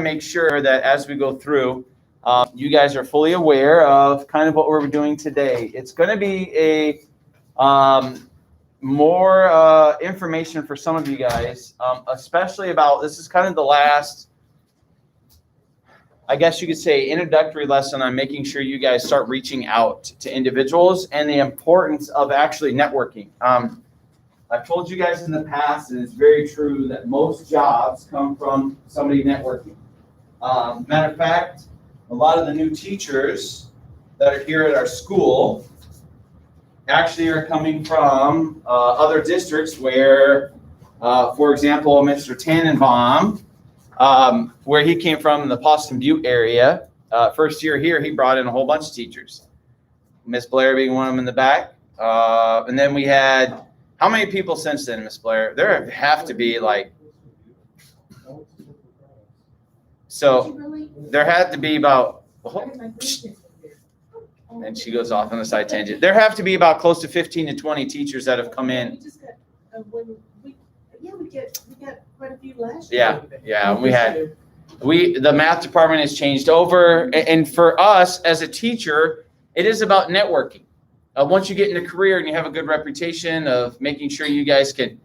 make sure that as we go through, you guys are fully aware of kind of what we're doing today. It's going to be a more information for some of you guys, especially about, this is kind of the last, I guess you could say, introductory lesson on making sure you guys start reaching out to individuals and the importance of actually networking. I've told you guys in the past, and it's very true, that most jobs come from somebody networking. Matter of fact, a lot of the new teachers that are here at our school actually are coming from other districts where, for example, Mr. Tannenbaum, where he came from in the Boston Butte area, first year here, he brought in a whole bunch of teachers. Miss Blair being one of them in the back. And then we had, how many people since then, Miss Blair? There have to be like, so there had to be about, and she goes off on the side tangent. There have to be about close to 15 to 20 teachers that have come in. We just got, we got quite a few last year. Yeah, the math department has changed over. And for us as a teacher, it is about networking. Once you get in a career and you have a good reputation of making sure you guys can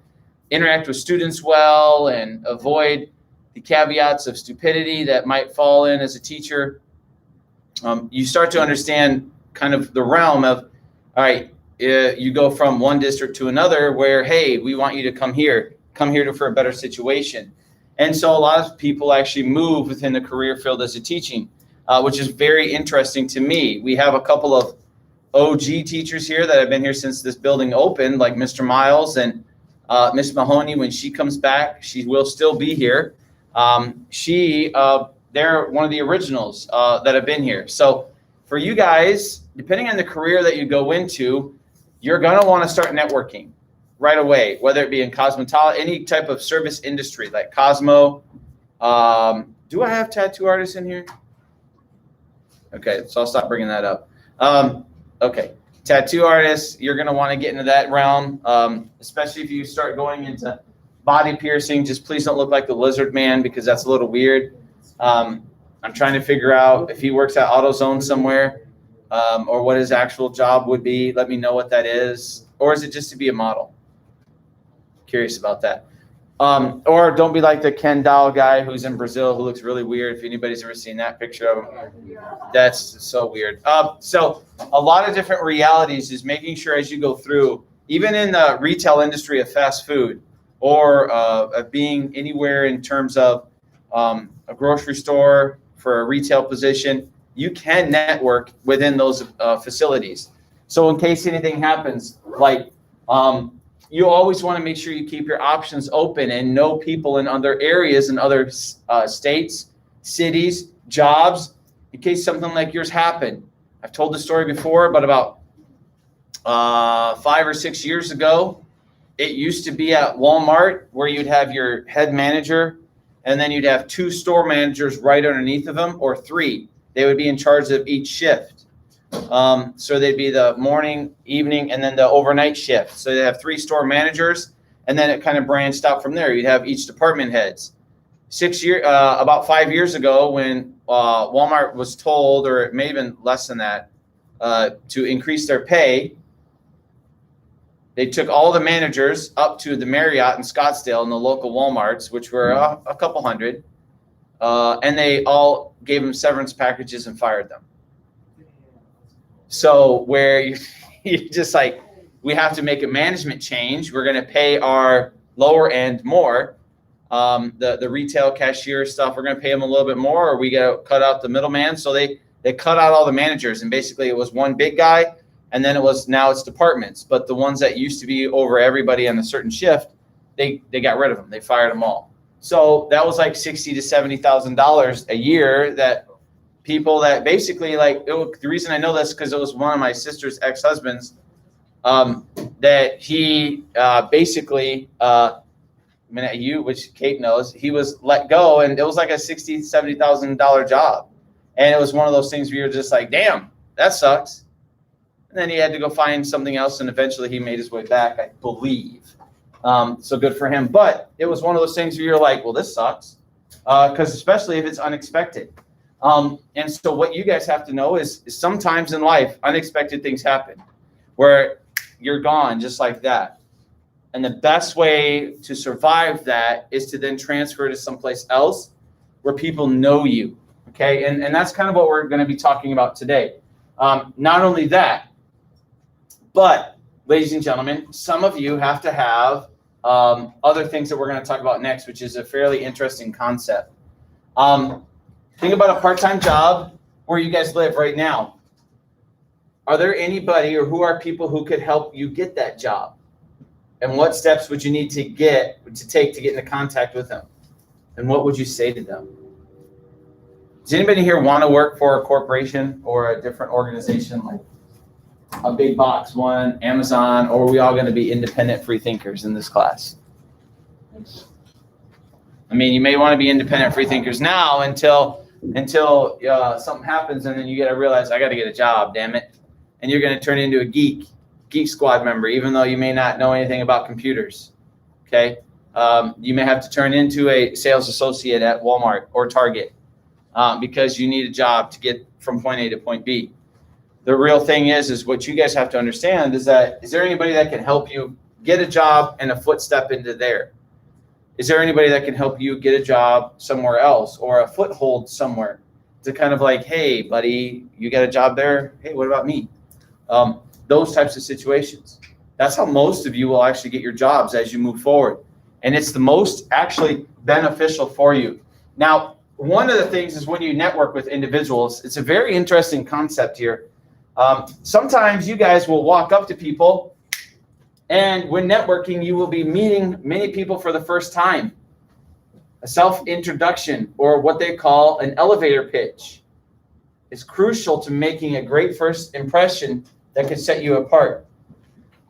interact with students well and avoid the caveats of stupidity that might fall in as a teacher, you start to understand kind of the realm of, all right, you go from one district to another where, hey, we want you to come here for a better situation. And so a lot of people actually move within the career field as a teaching, which is very interesting to me. We have a couple of OG teachers here that have been here since this building opened, like Mr. Miles and Miss Mahoney. When she comes back, she will still be here. They're one of the originals that have been here. So for you guys, depending on the career that you go into, you're going to want to start networking right away, whether it be in cosmetology, any type of service industry like Cosmo. Do I have tattoo artists in here? Okay, so I'll stop bringing that up. Okay, tattoo artists, you're going to want to get into that realm, especially if you start going into body piercing. Just please don't look like the lizard man, because that's a little weird. I'm trying to figure out if he works at AutoZone somewhere, or what his actual job would be. Let me know what that is. Or is it just to be a model? Curious about that. Or don't be like the Ken Doll guy who's in Brazil who looks really weird. If anybody's ever seen that picture of him, that's so weird. So a lot of different realities is making sure as you go through, even in the retail industry of fast food, or being anywhere in terms of a grocery store for a retail position, you can network within those facilities. So in case anything happens, like you always want to make sure you keep your options open and know people in other areas and other states, cities, jobs, in case something like yours happened. I've told the story before, but about 5 or 6 years ago, it used to be at Walmart where you'd have your head manager, and then you'd have 2 store managers right underneath of them, or 3. They would be in charge of each shift. So they'd be the morning, evening, and then the overnight shift. So they have 3 store managers, and then it kind of branched out from there. You'd have each department heads. About 5 years ago, when Walmart was told, or it may have been less than that, to increase their pay, they took all the managers up to the Marriott in Scottsdale and the local Walmarts, which were a couple hundred, and they all gave them severance packages and fired them. So where you're just like, we have to make a management change. We're going to pay our lower end more. The retail cashier stuff, we're going to pay them a little bit more, or we got to cut out the middleman. So they cut out all the managers, and basically it was one big guy, and then now it's departments. But the ones that used to be over everybody on a certain shift, they got rid of them. They fired them all. So that was like $60,000 to $70,000 a year that people that basically the reason I know this because it was one of my sister's ex-husbands, that he basically, which Kate knows, he was let go, and it was like a $60,000, $70,000 job. And it was one of those things where you're just like, damn, that sucks. And then he had to go find something else, and eventually he made his way back, I believe. So good for him. But it was one of those things where you're like, well, this sucks. because especially if it's unexpected. And so what you guys have to know is sometimes in life, unexpected things happen where you're gone just like that. And the best way to survive that is to then transfer to someplace else where people know you. Okay. And that's kind of what we're going to be talking about today. Not only that, but ladies and gentlemen, some of you have to have other things that we're going to talk about next, which is a fairly interesting concept. Think about a part-time job where you guys live right now. Are there anybody or who are people who could help you get that job? And what steps would you need to take to get into contact with them? And what would you say to them? Does anybody here want to work for a corporation or a different organization like a big box one, Amazon, or are we all going to be independent free thinkers in this class? I mean, you may want to be independent free thinkers now until something happens and then you got to realize I got to get a job, damn it. And you're going to turn into a geek squad member, even though you may not know anything about computers. Okay. You may have to turn into a sales associate at Walmart or Target because you need a job to get from point A to point B. The real thing is what you guys have to understand is there anybody that can help you get a job and a footstep into there? Is there anybody that can help you get a job somewhere else or a foothold somewhere to kind of like, hey, buddy, you got a job there? Hey, what about me? Those types of situations. That's how most of you will actually get your jobs as you move forward. And it's the most actually beneficial for you. Now, one of the things is when you network with individuals, it's a very interesting concept here. Sometimes you guys will walk up to people, and when networking, you will be meeting many people for the first time. A self-introduction, or what they call an elevator pitch, is crucial to making a great first impression that can set you apart.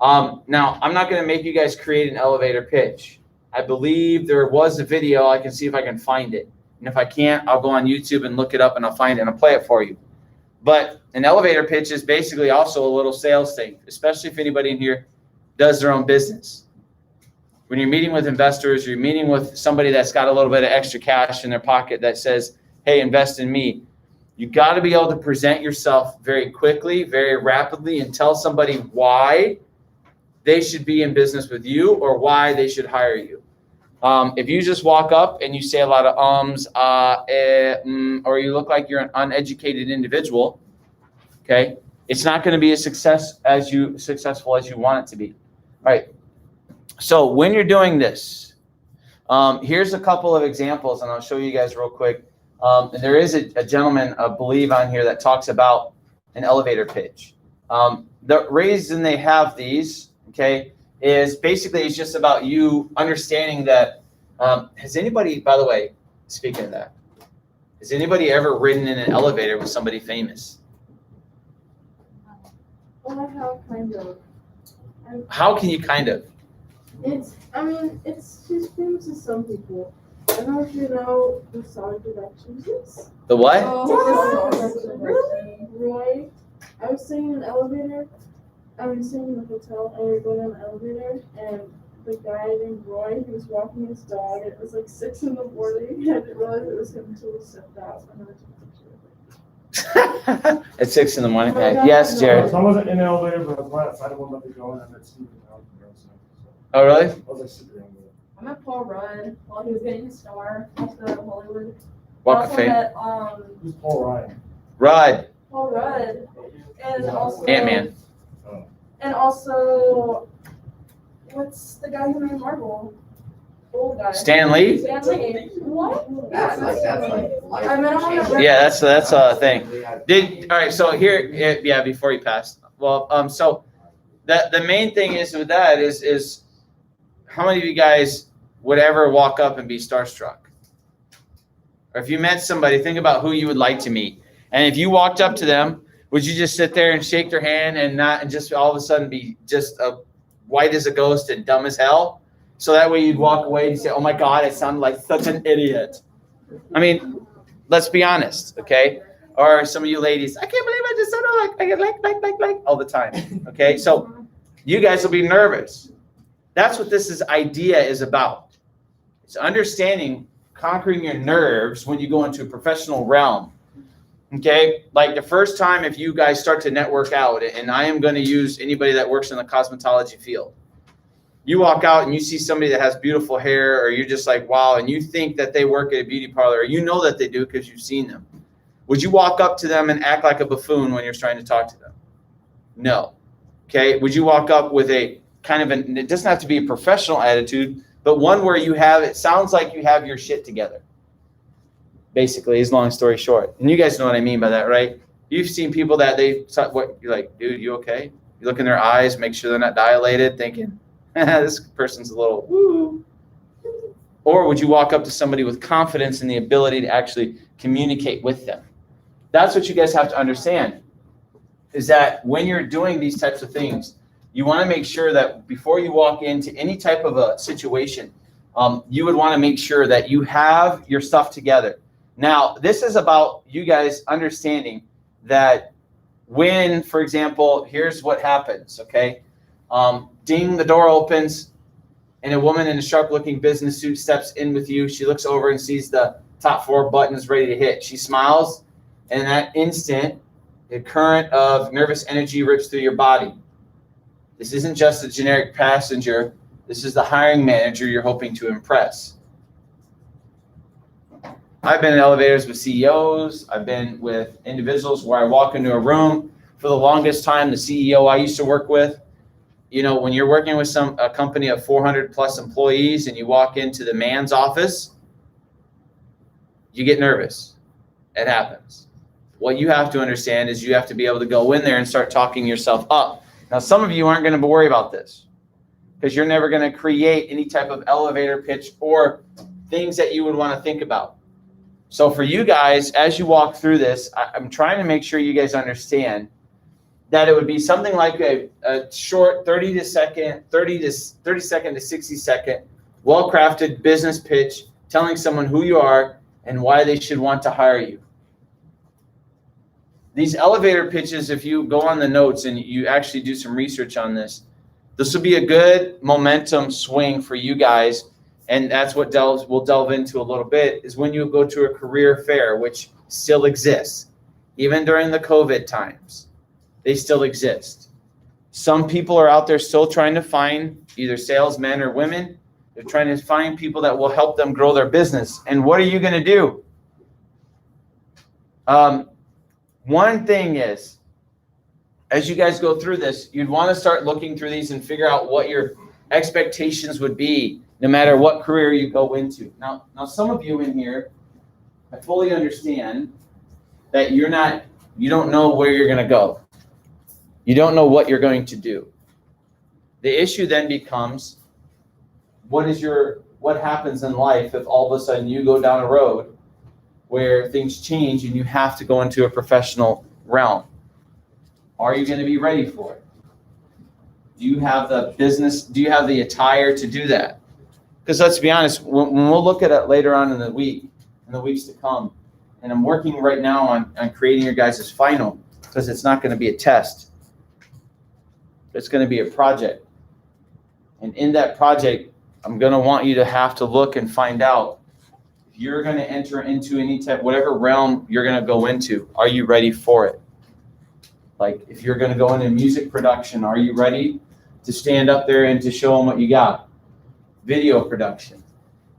Now, I'm not going to make you guys create an elevator pitch. I believe there was a video. I can see if I can find it. And if I can't, I'll go on YouTube and look it up and I'll find it and I'll play it for you. But an elevator pitch is basically also a little sales thing, especially if anybody in here does their own business. When you're meeting with investors, you're meeting with somebody that's got a little bit of extra cash in their pocket that says, hey, invest in me. You got to be able to present yourself very quickly, very rapidly, and tell somebody why they should be in business with you or why they should hire you. If you just walk up and you say a lot of or you look like you're an uneducated individual, okay, it's not going to be as successful as you want it to be. All right. So when you're doing this, here's a couple of examples, and I'll show you guys real quick. There is a gentleman, I believe, on here that talks about an elevator pitch. The reason they have these, okay, is basically it's just about you understanding that. Has anybody, by the way, speaking of that, has anybody ever ridden in an elevator with somebody famous? Well, I have kind of. How can you kind of? It's she's famous to some people. I don't know if you know the Sonic Productions. The what? Really? Roy, I was sitting in an elevator. I was sitting in a hotel, and we were going on an elevator, and the guy named Roy, he was walking his dog. It was like 6 in the morning. I didn't realize it was him until we stepped out. I never took a picture of it. At 6 in the morning. Yes, Jared. I wasn't in the elevator, but I was right outside. I wouldn't let me go, and I met Steven out there. Oh, really? I was like super young. I met Paul Rudd while he was getting his star after Hollywood. Walk of Fame. Met, Who's Paul Ryan? Rudd. Paul Rudd, and also Ant-Man. and also what's the guy who made Marvel? Old guy. Stan Lee? Stan Lee. What? That's like I met him on the Yeah, that's a thing. All right, so here, yeah, before he passed. Well, so the main thing is with that is how many of you guys would ever walk up and be starstruck? Or if you met somebody, think about who you would like to meet. And if you walked up to them, would you just sit there and shake their hand and just all of a sudden be just white as a ghost and dumb as hell? So that way you'd walk away and say, oh my God, I sound like such an idiot. I mean, let's be honest, okay? Or some of you ladies, I can't believe I just said like all the time, okay? So you guys will be nervous. That's what this idea is about. It's understanding conquering your nerves when you go into a professional realm. Okay, like the first time if you guys start to network out, and I am going to use anybody that works in the cosmetology field. You walk out and you see somebody that has beautiful hair, or you're just like, wow, and you think that they work at a beauty parlor, or you know that they do because you've seen them. Would you walk up to them and act like a buffoon when you're trying to talk to them? No. Okay, would you walk up with a kind of it doesn't have to be a professional attitude, but one where it sounds like you have your shit together. Basically, is long story short. And you guys know what I mean by that, right? You've seen people that you're like, dude, you okay? You look in their eyes, make sure they're not dilated, thinking, this person's a little woo. Or would you walk up to somebody with confidence and the ability to actually communicate with them? That's what you guys have to understand, is that when you're doing these types of things, you want to make sure that before you walk into any type of a situation, you would want to make sure that you have your stuff together. Now, this is about you guys understanding that when, for example, here's what happens, okay? Ding, the door opens, and a woman in a sharp-looking business suit steps in with you. She looks over and sees the top 4 buttons ready to hit. She smiles, and in that instant, a current of nervous energy rips through your body. This isn't just a generic passenger. This is the hiring manager you're hoping to impress. I've been in elevators with CEOs. I've been with individuals where I walk into a room. For the longest time, the CEO I used to work with, you know, when you're working with a company of 400 plus employees and you walk into the man's office, you get nervous. It happens. What you have to understand is you have to be able to go in there and start talking yourself up. Now, some of you aren't going to worry about this because you're never going to create any type of elevator pitch or things that you would want to think about. So for you guys, as you walk through this, I'm trying to make sure you guys understand that it would be something like a short 30 second to 60 second, well-crafted business pitch telling someone who you are and why they should want to hire you. These elevator pitches, if you go on the notes and you actually do some research on this will be a good momentum swing for you guys. And that's what we'll delve into a little bit, is when you go to a career fair, which still exists. Even during the COVID times, they still exist. Some people are out there still trying to find either salesmen or women. They're trying to find people that will help them grow their business. And what are you going to do? One thing is, as you guys go through this, you'd want to start looking through these and figure out what your expectations would be, no matter what career you go into. Now some of you in here, I fully understand that you don't know where you're going to go. You don't know what you're going to do. The issue then becomes, what happens in life if all of a sudden you go down a road where things change and you have to go into a professional realm? Are you going to be ready for it? Do you have the attire to do that? Because let's be honest, when we'll look at it later on in the weeks to come, and I'm working right now on creating your guys' final, because it's not going to be a test. It's going to be a project. And in that project, I'm going to want you to have to look and find out if you're going to enter into any type, whatever realm you're going to go into, are you ready for it? Like if you're going to go into music production, are you ready to stand up there and to show them what you got? Video production.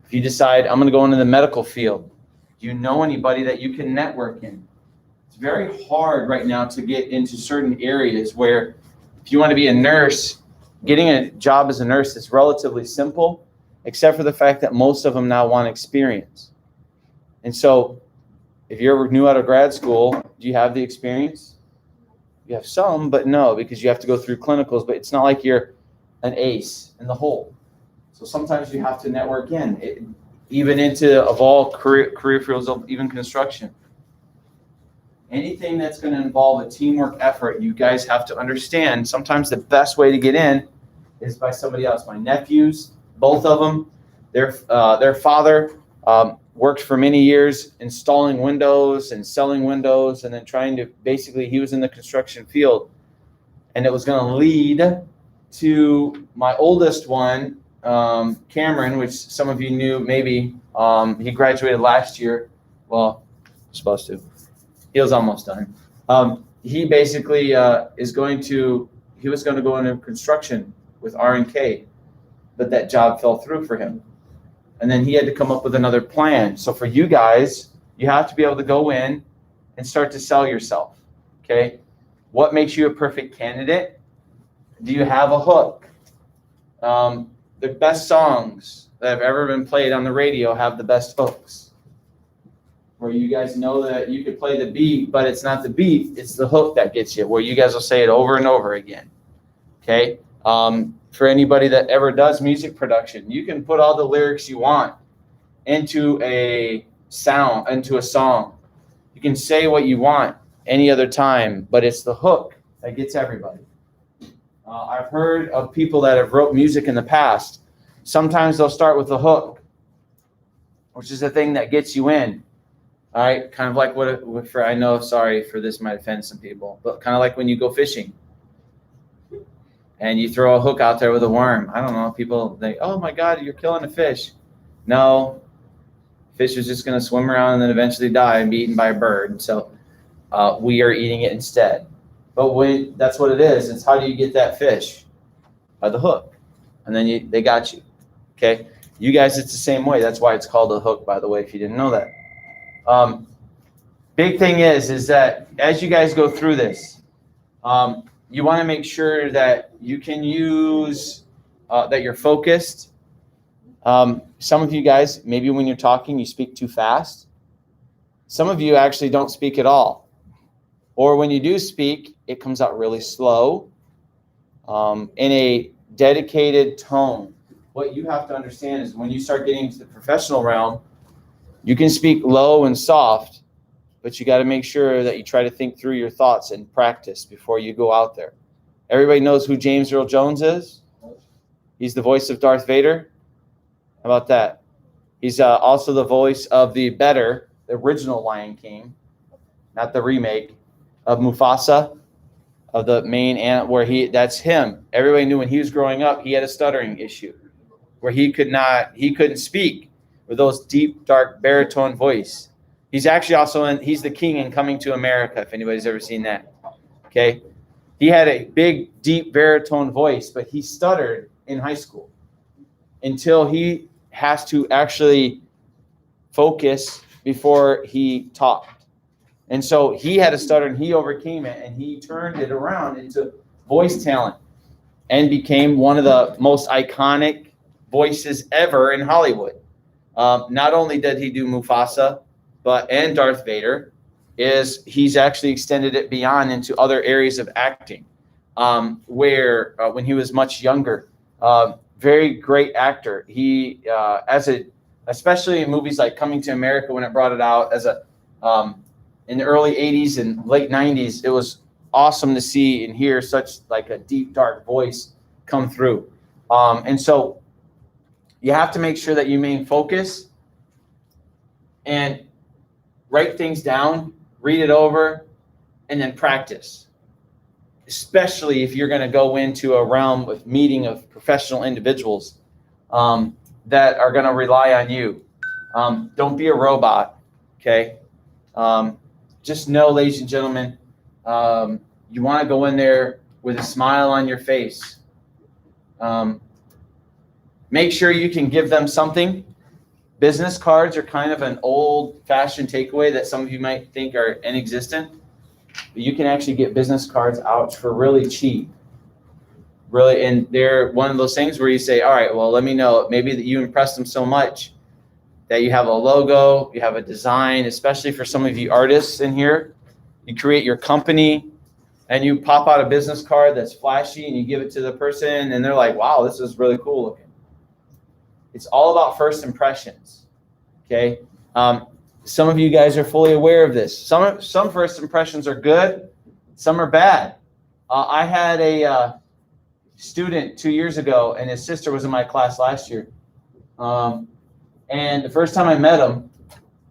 If you decide I'm going to go into the medical field, do you know anybody that you can network in? It's very hard right now to get into certain areas where if you want to be a nurse, getting a job as a nurse is relatively simple, except for the fact that most of them now want experience. And so if you're new out of grad school, do you have the experience? You have some, but no, because you have to go through clinicals, but it's not like you're an ace in the hole. So sometimes you have to network in, even into of all career fields, of even construction. Anything that's going to involve a teamwork effort, you guys have to understand, sometimes the best way to get in is by somebody else. My nephews, both of them, their father worked for many years installing windows and selling windows, and then he was in the construction field. And it was going to lead to my oldest one, Cameron, which some of you knew maybe He graduated last year. Well, supposed to. He was almost done. He basically he was going to go into construction with R&K, but that job fell through for him. And then he had to come up with another plan. So for you guys, you have to be able to go in and start to sell yourself. Okay. What makes you a perfect candidate? Do you have a hook? The best songs that have ever been played on the radio have the best hooks. Where you guys know that you could play the beat, but it's not the beat, it's the hook that gets you, where you guys will say it over and over again. Okay? For anybody that ever does music production, you can put all the lyrics you want into a song. You can say what you want any other time, but it's the hook that gets everybody. I've heard of people that have wrote music in the past. Sometimes they'll start with the hook, which is the thing that gets you in. All right, kind of like I know, sorry for this might offend some people, but kind of like when you go fishing and you throw a hook out there with a worm. I don't know, people think, oh my God, you're killing a fish. No, fish is just going to swim around and then eventually die and be eaten by a bird. So we are eating it instead. But that's what it is. It's how do you get that fish? By the hook. And then they got you. Okay? You guys, it's the same way. That's why it's called a hook, by the way, if you didn't know that. Big thing is that as you guys go through this, you want to make sure that you can use, that you're focused. Some of you guys, maybe when you're talking, you speak too fast. Some of you actually don't speak at all. Or when you do speak, it comes out really slow, in a dedicated tone. What you have to understand is when you start getting into the professional realm, you can speak low and soft, but you got to make sure that you try to think through your thoughts and practice before you go out there. Everybody knows who James Earl Jones is? He's the voice of Darth Vader. How about that? He's also the voice of the original Lion King, not the remake, of Mufasa, of the main that's him. Everybody knew when he was growing up, he had a stuttering issue where he couldn't speak with those deep, dark baritone voice. He's actually he's the king in Coming to America, if anybody's ever seen that. Okay. He had a big, deep baritone voice, but he stuttered in high school until he has to actually focus before he talked. And so he had a stutter and he overcame it and he turned it around into voice talent and became one of the most iconic voices ever in Hollywood. Not only did he do Mufasa, and Darth Vader, he's actually extended it beyond into other areas of acting, where when he was much younger, very great actor. He, especially in movies like Coming to America, when it brought it out in the early 80s and late 90s, it was awesome to see and hear such like a deep, dark voice come through. And so you have to make sure that you remain focused and write things down, read it over, and then practice. Especially if you're going to go into a realm of meeting of professional individuals that are going to rely on you. Don't be a robot, okay? Just know, ladies and gentlemen, you want to go in there with a smile on your face. Make sure you can give them something. Business cards are kind of an old-fashioned takeaway that some of you might think are inexistent. But you can actually get business cards out for really cheap. Really, and they're one of those things where you say, all right, well, let me know. Maybe that you impressed them so much that you have a logo, you have a design, especially for some of you artists in here. You create your company and you pop out a business card that's flashy and you give it to the person and they're like, wow, this is really cool looking. It's all about first impressions, okay? Some of you guys are fully aware of this. Some first impressions are good, some are bad. I had a student 2 years ago, and his sister was in my class last year. And the first time I met him,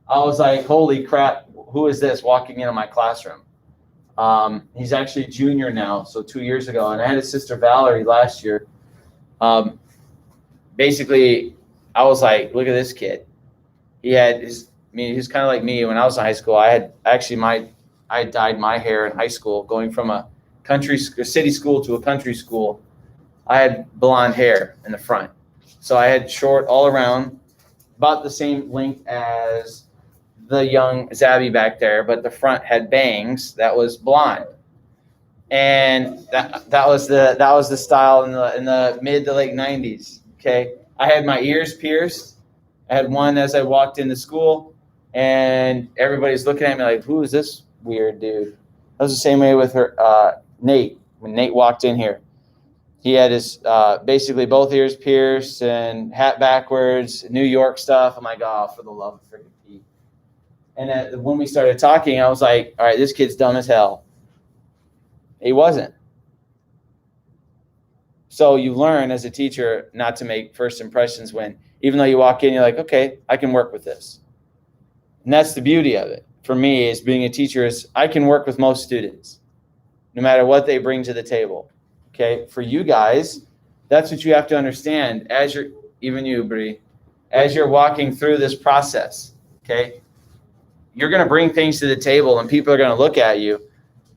I was like, holy crap, who is this walking into my classroom? He's actually a junior now, so 2 years ago. And I had his sister Valerie last year. Basically, I was like, look at this kid. he had his. I mean, he was kind of like me when I was in high school. I dyed my hair in high school, going from a city school to a country school. I had blonde hair in the front, so I had short all around, about the same length as the young Zabby back there, but the front had bangs that was blonde. And that was the style in the mid to late 90s. Okay, I had my ears pierced. I had one as I walked into school, and everybody's looking at me like, "Who is this weird dude?" That was the same way with Nate. When Nate walked in here, he had his basically both ears pierced and hat backwards, New York stuff. I'm like, "Oh, for the love of freaking Pete!" And when we started talking, I was like, "All right, this kid's dumb as hell." He wasn't. So you learn as a teacher not to make first impressions when, even though you walk in, you're like, okay, I can work with this. And that's the beauty of it. For me, is being a teacher is I can work with most students, no matter what they bring to the table. Okay. For you guys, that's what you have to understand as you're, even you, Bree, as you're walking through this process. Okay. You're going to bring things to the table and people are going to look at you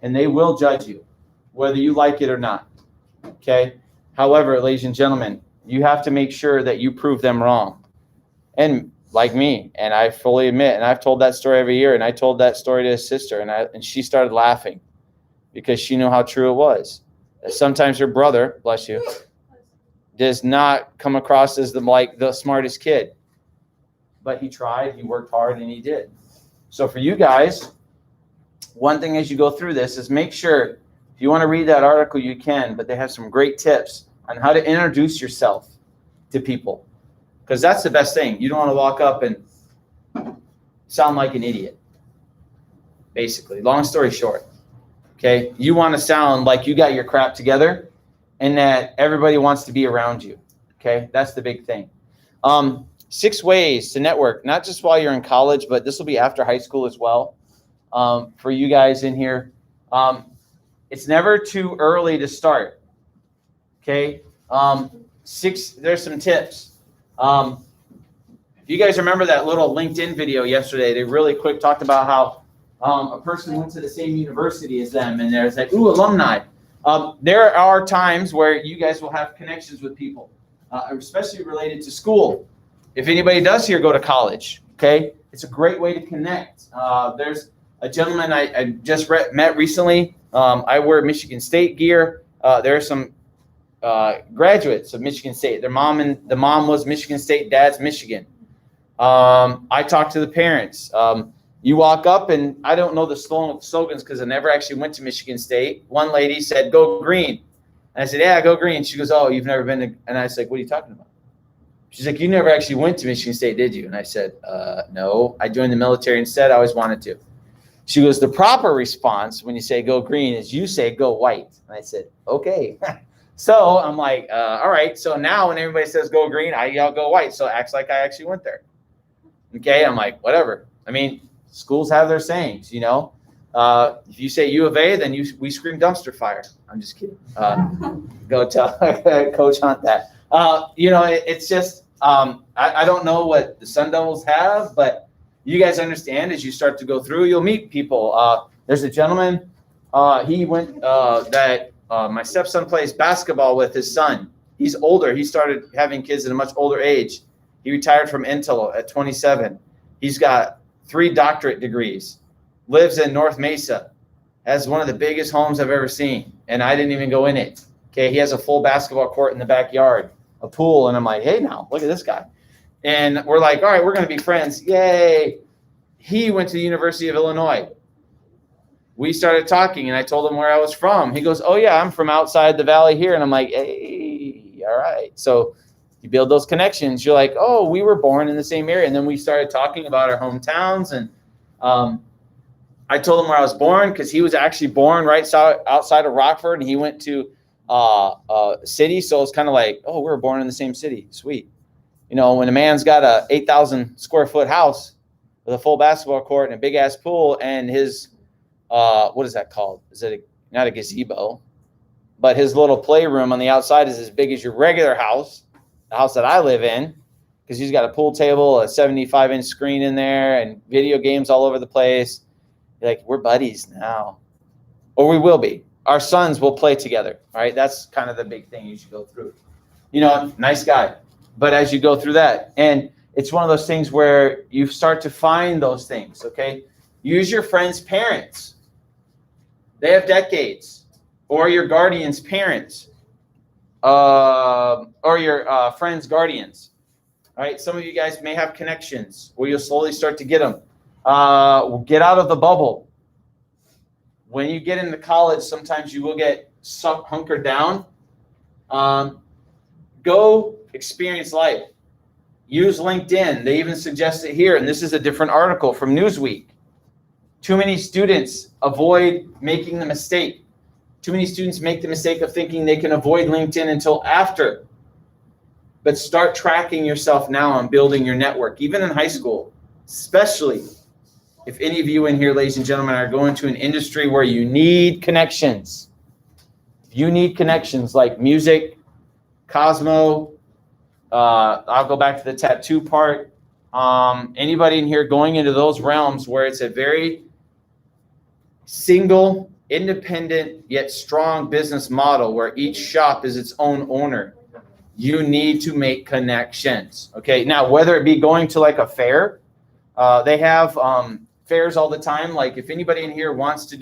and they will judge you, whether you like it or not. Okay. However, ladies and gentlemen, you have to make sure that you prove them wrong. And like me, and I fully admit, and I've told that story every year, and I told that story to his sister, and she started laughing because she knew how true it was. Sometimes your brother, bless you, does not come across as the smartest kid. But he tried, he worked hard, and he did. So for you guys, one thing as you go through this is make sure, if you want to read that article, you can, but they have some great tips on how to introduce yourself to people. Because that's the best thing. You don't want to walk up and sound like an idiot, basically. Long story short, okay? You want to sound like you got your crap together and that everybody wants to be around you, okay? That's the big thing. 6 ways to network, not just while you're in college, but this will be after high school as well. For you guys in here, it's never too early to start, okay? There's some tips. If you guys remember that little LinkedIn video yesterday, they really quick talked about how a person went to the same university as them, and there's like, ooh, alumni. There are times where you guys will have connections with people, especially related to school. If anybody does here go to college, okay, it's a great way to connect. There's a gentleman I just met recently. I wear Michigan State gear. There are some graduates of Michigan State. The mom was Michigan State, dad's Michigan. I talked to the parents. You walk up, and I don't know the slogans because I never actually went to Michigan State. One lady said, "Go green." And I said, "Yeah, go green." She goes, "Oh, you've never been to," and I was like, "What are you talking about?" She's like, "You never actually went to Michigan State, did you?" And I said, "No, I joined the military instead. I always wanted to." She goes, "The proper response when you say go green is you say go white." And I said, "Okay." So I'm like, all right. So now when everybody says go green, I yell go white. So it acts like I actually went there. Okay. I'm like, whatever. I mean, schools have their sayings, you know. If you say U of A, then we scream dumpster fire. I'm just kidding. Go tell Coach Hunt that. You know, it's just, I don't know what the Sun Devils have, but you guys understand as you start to go through, you'll meet people. There's a gentleman, he went, that my stepson plays basketball with his son. He's older. He started having kids at a much older age. He retired from Intel at 27. He's got 3 doctorate degrees, lives in North Mesa, has one of the biggest homes I've ever seen, and I didn't even go in it. Okay, he has a full basketball court in the backyard, a pool, and I'm like, hey, now, look at this guy. And we're like, all right, we're going to be friends. Yay. He went to the University of Illinois. We started talking, and I told him where I was from. He goes, oh, yeah, I'm from outside the valley here. And I'm like, hey, all right. So you build those connections. You're like, oh, we were born in the same area. And then we started talking about our hometowns. And I told him where I was born because he was actually born right outside of Rockford, and he went to city. So it's kind of like, oh, we were born in the same city. Sweet. You know, when a man's got a 8,000 square foot house with a full basketball court and a big ass pool, and his what is that called? Is it not a gazebo, but his little playroom on the outside is as big as your regular house, the house that I live in. because he's got a pool table, a 75-inch screen in there, and video games all over the place. You're like, we're buddies now. Or we will be. Our sons will play together, right? That's kind of the big thing you should go through. You know, nice guy. But as you go through that, and it's one of those things where you start to find those things, okay? Use your friend's parents. They have decades. Or your guardian's parents. Or your friend's guardians. All right, some of you guys may have connections where you'll slowly start to get them. Get out of the bubble. When you get into college, sometimes you will get hunkered down. Go experience life. Use LinkedIn. They even suggest it here, and this is a different article from Newsweek. Too many students avoid making the mistake. Too many students make the mistake of thinking they can avoid LinkedIn until after. But start tracking yourself now and building your network, even in high school, especially if any of you in here, ladies and gentlemen, are going to an industry where you need connections. You need connections like music, Cosmo. I'll go back to the tattoo part. Anybody in here going into those realms where it's a very single, independent, yet strong business model where each shop is its own owner. You need to make connections. Okay, now whether it be going to like a fair, they have fairs all the time. Like if anybody in here wants to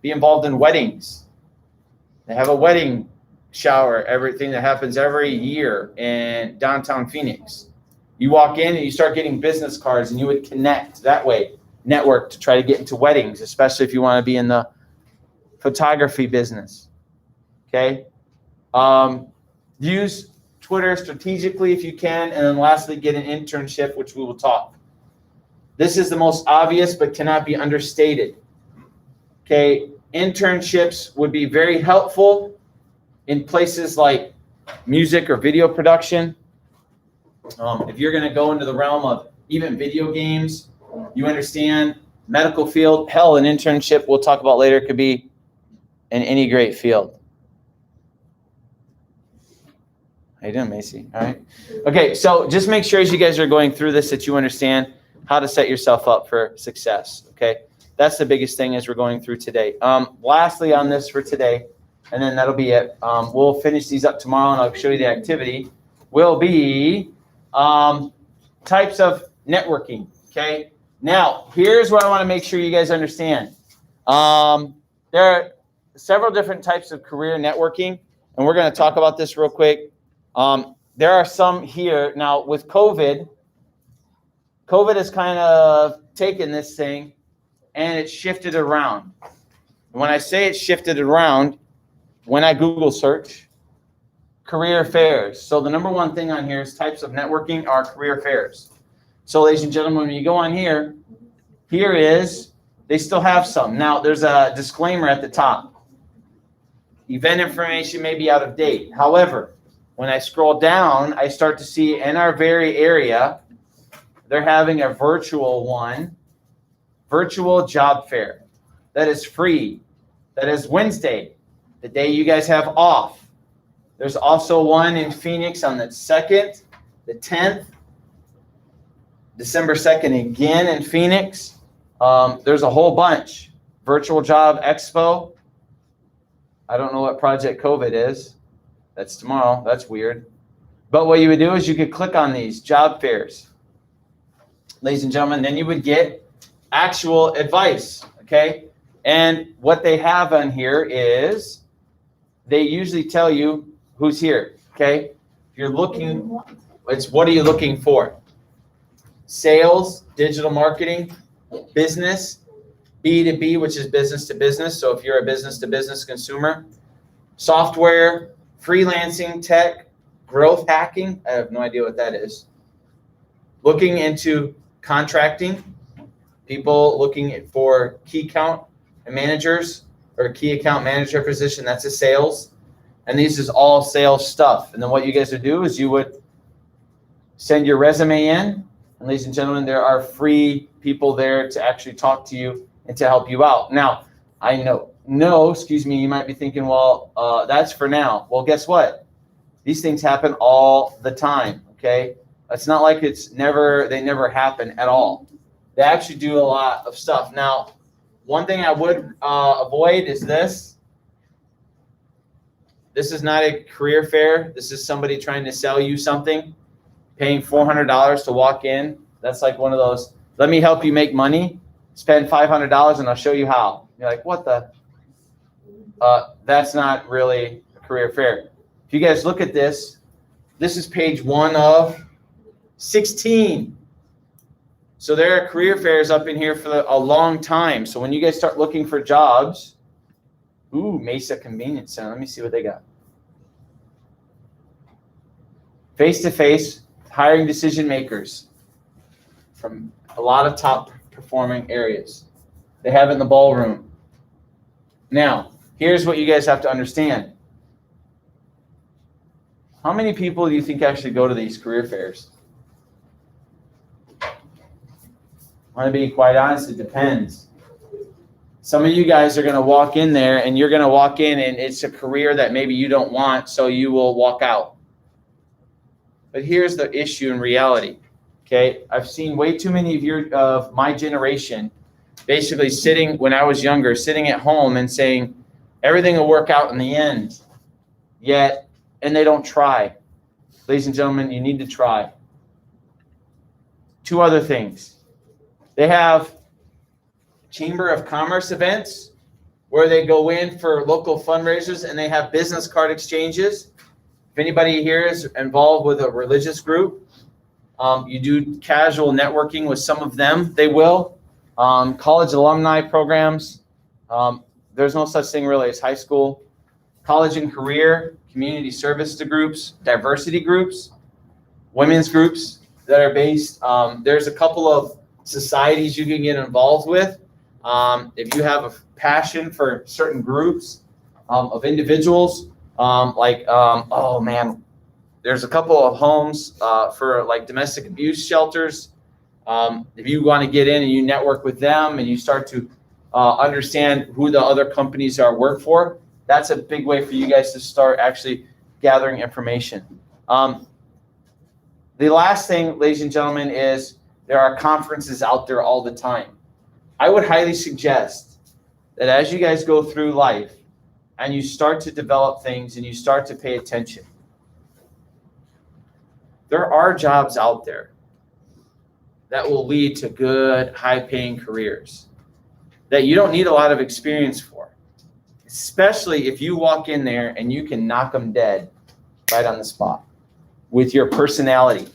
be involved in weddings, they have a wedding shower, everything that happens every year in downtown Phoenix. You walk in and you start getting business cards, and you would connect that way, network to try to get into weddings, especially if you want to be in the photography business. Okay, use Twitter strategically if you can, and then lastly, get an internship, which we will talk. This is the most obvious, but cannot be understated. Okay, internships would be very helpful in places like music or video production. If you're going to go into the realm of even video games, you understand medical field, hell, an internship we'll talk about later could be in any great field. How you doing, Macy? All right. Okay, so just make sure as you guys are going through this that you understand how to set yourself up for success. Okay, that's the biggest thing as we're going through today. Lastly on this for today, and then that'll be it. We'll finish these up tomorrow, and I'll show you the activity. Will be types of networking. Okay. Now, here's what I want to make sure you guys understand. There are several different types of career networking, and we're going to talk about this real quick. There are some here. Now, with COVID has kind of taken this thing and it's shifted around. When I say it's shifted around, when I Google search career fairs. So the number one thing on here is types of networking are career fairs. So ladies and gentlemen, when you go on here is, they still have some. Now, there's a disclaimer at the top. Event information may be out of date. However, when I scroll down, I start to see in our very area, they're having a virtual job fair. That is free. That is Wednesday, the day you guys have off. There's also one in Phoenix on the 2nd, the 10th, December 2nd again in Phoenix. There's a whole bunch. Virtual Job Expo. I don't know what Project COVID is. That's tomorrow. That's weird. But what you would do is you could click on these job fairs. Ladies and gentlemen, then you would get actual advice, okay? And what they have on here is they usually tell you who's here, okay? If you're looking, it's what are you looking for? Sales, digital marketing, business, B2B, which is business to business. So if you're a business to business consumer, software, freelancing, tech, growth hacking. I have no idea what that is. Looking into contracting, people looking for key account managers or key account manager position. That's a sales. And this is all sales stuff. And then what you guys would do is you would send your resume in. And ladies and gentlemen, there are free people there to actually talk to you and to help you out. Now, I know, you might be thinking, well, that's for now. Well, guess what? These things happen all the time, okay? It's not like they never happen at all. They actually do a lot of stuff. Now, one thing I would avoid is this. This is not a career fair. This is somebody trying to sell you something, paying $400 to walk in. That's like one of those, let me help you make money. Spend $500 and I'll show you how. You're like, what the? That's not really a career fair. If you guys look at this, this is page 1 of 16. So there are career fairs up in here for a long time. So when you guys start looking for jobs, ooh, Mesa Convenience Center. Let me see what they got. Face-to-face hiring decision makers from a lot of top performing areas. They have it in the ballroom. Now, here's what you guys have to understand. How many people do you think actually go to these career fairs? I want to be quite honest, it depends. Some of you guys are going to walk in there and you're going to walk in and it's a career that maybe you don't want, so you will walk out. But here's the issue in reality. Okay, I've seen way too many of my generation basically sitting, when I was younger, sitting at home and saying, everything will work out in the end. Yet, and they don't try. Ladies and gentlemen, you need to try. 2 other things. They have Chamber of Commerce events where they go in for local fundraisers and they have business card exchanges. If anybody here is involved with a religious group, you do casual networking with some of them, they will. College alumni programs. There's no such thing really as high school. College and career, community service groups, diversity groups, women's groups that are based. There's a couple of societies you can get involved with. If you have a passion for certain groups of individuals, oh man, there's a couple of homes for like domestic abuse shelters. If you want to get in and you network with them and you start to understand who the other companies work for, that's a big way for you guys to start actually gathering information. The last thing, ladies and gentlemen, is there are conferences out there all the time. I would highly suggest that as you guys go through life and you start to develop things and you start to pay attention, there are jobs out there that will lead to good, high-paying careers that you don't need a lot of experience for, especially if you walk in there and you can knock them dead right on the spot with your personality,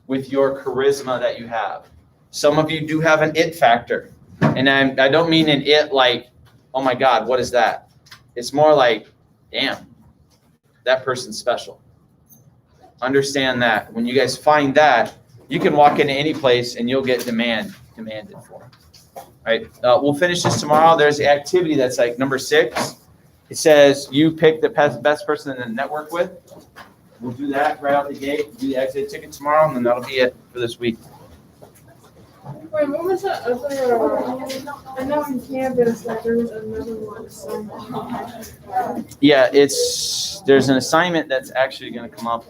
with your charisma that you have. Some of you do have an it factor. And I don't mean an it like, oh my God, what is that? It's more like, damn, that person's special. Understand that. When you guys find that, you can walk into any place and you'll get demanded for. All right, we'll finish this tomorrow. There's the activity that's like number 6. It says you pick the best person to network with. We'll do that right out the gate. Do the exit ticket tomorrow, and then that'll be it for this week. Wait, what was that other, I know on campus that there was another one assignment. Yeah, there's an assignment that's actually going to come up